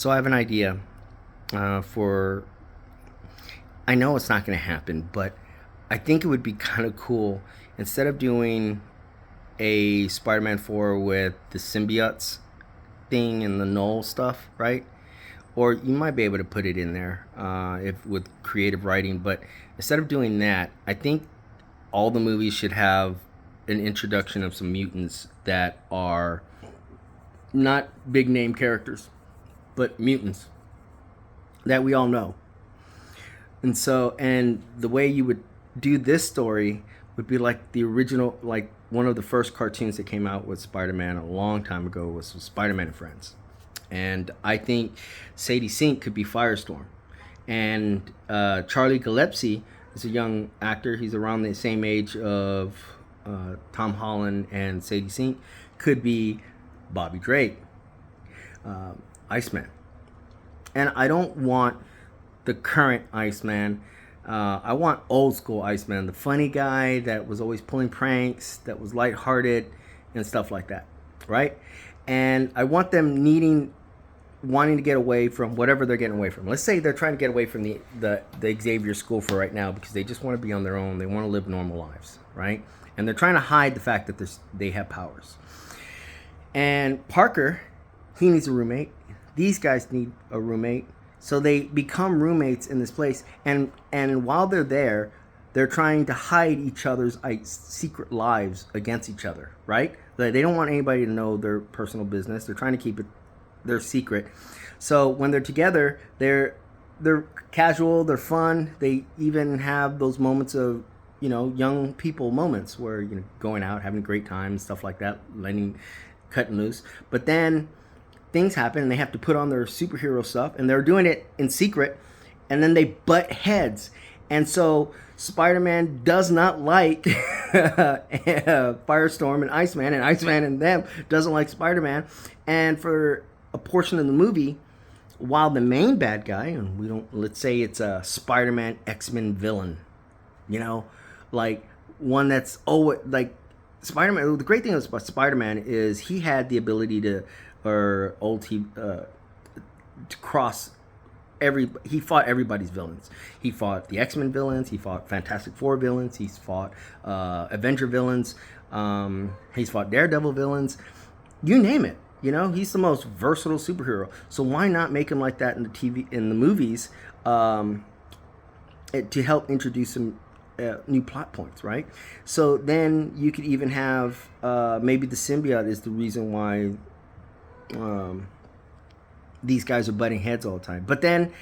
So I have an idea for. I know it's not going to happen, but I think it would be kind of cool instead of doing a Spider-Man 4 with the symbiotes thing and the null stuff, right? Or you might be able to put it in there if with creative writing. But instead of doing that, I think all the movies should have an introduction of some mutants that are not big name characters, but mutants that we all know. And so, and the way you would do this story would be like the original, like one of the first cartoons that came out with Spider-Man a long time ago was Spiderman and Friends. And I think Sadie Sink could be Firestorm. And Charlie Gillespie is a young actor. He's around the same age of Tom Holland and Sadie Sink. Could be Bobby Drake, Iceman. And I don't want the current Iceman. I want old school Iceman, the funny guy that was always pulling pranks, that was lighthearted and stuff like that, right? And I want them wanting to get away from whatever they're getting away from. Let's say they're trying to get away from the Xavier School for right now because they just want to be on their own. They want to live normal lives, right? And they're trying to hide the fact that they have powers. And Parker, he needs a roommate. These guys need a roommate. So they become roommates in this place. And while they're there, they're trying to hide each other's secret lives against each other, right? They don't want anybody to know their personal business. They're trying to keep it their secret. So when they're together, they're casual, they're fun. They even have those moments of, young people moments where, going out, having a great time, stuff like that, cutting loose. But then things happen and they have to put on their superhero stuff and they're doing it in secret and then they butt heads. And so Spider-Man does not like Firestorm and Iceman and them doesn't like Spider-Man. And for a portion of the movie, while the main bad guy, and let's say it's a Spider-Man X-Men villain, like one that's like Spider-Man. The great thing about Spider-Man is he had the ability to cross he fought everybody's villains. He fought the X-Men villains, he fought Fantastic Four villains, he's fought Avenger villains, he's fought Daredevil villains, you name it. He's the most versatile superhero. So why not make him like that in the movies, to help introduce some new plot points, right? So then you could even have maybe the symbiote is the reason why these guys are butting heads all the time. But then,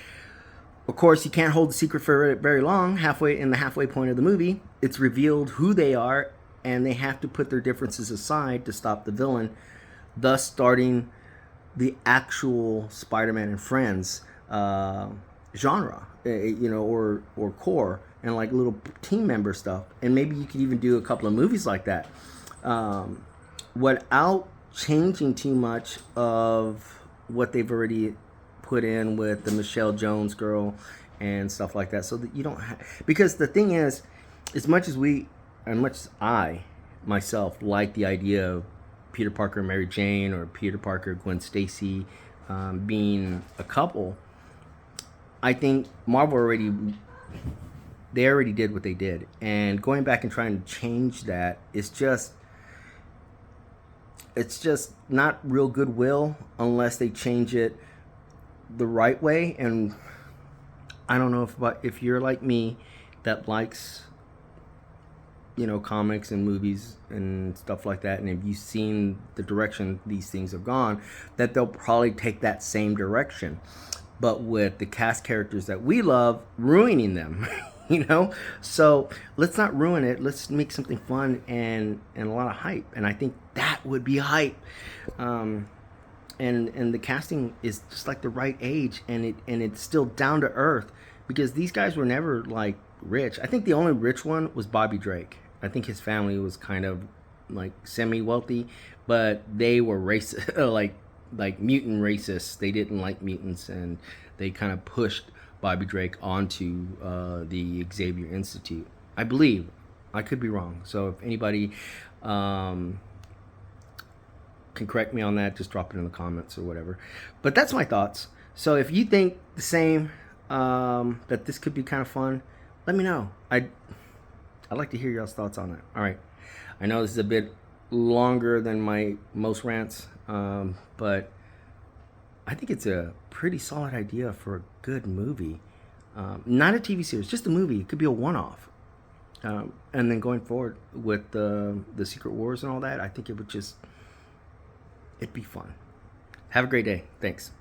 of course, you can't hold the secret for very long. In the halfway point of the movie, it's revealed who they are, and they have to put their differences aside to stop the villain, thus starting the actual Spider-Man and Friends genre, or core, and like little team member stuff. And maybe you could even do a couple of movies like that, without changing too much of what they've already put in with the Michelle Jones girl and stuff like that, so that you don't because the thing is, as much as I myself like the idea of Peter Parker and Mary Jane, or Peter Parker, Gwen Stacy, being a couple, I think Marvel already did what they did, and going back and trying to change that is it's just not real goodwill unless they change it the right way. And I don't know if you're like me that likes comics and movies and stuff like that, and if you've seen the direction these things have gone, that they'll probably take that same direction, but with the cast characters that we love ruining them. So let's not ruin it. Let's make something fun and a lot of hype, and I think that would be hype. And the casting is just like the right age, and it's still down to earth, because these guys were never like rich. I think the only rich one was Bobby Drake. I think his family was kind of like semi-wealthy, but they were racist, like mutant racists. They didn't like mutants, and they kind of pushed Bobby Drake onto the Xavier Institute, I believe. I could be wrong. So if anybody can correct me on that, just drop it in the comments or whatever. But that's my thoughts. So if you think the same, that this could be kind of fun, let me know. I'd like to hear y'all's thoughts on that. All right. I know this is a bit longer than my most rants, but I think it's a pretty solid idea for a good movie. Not a TV series, just a movie. It could be a one-off. And then going forward with the Secret Wars and all that, I think it'd be fun. Have a great day. Thanks.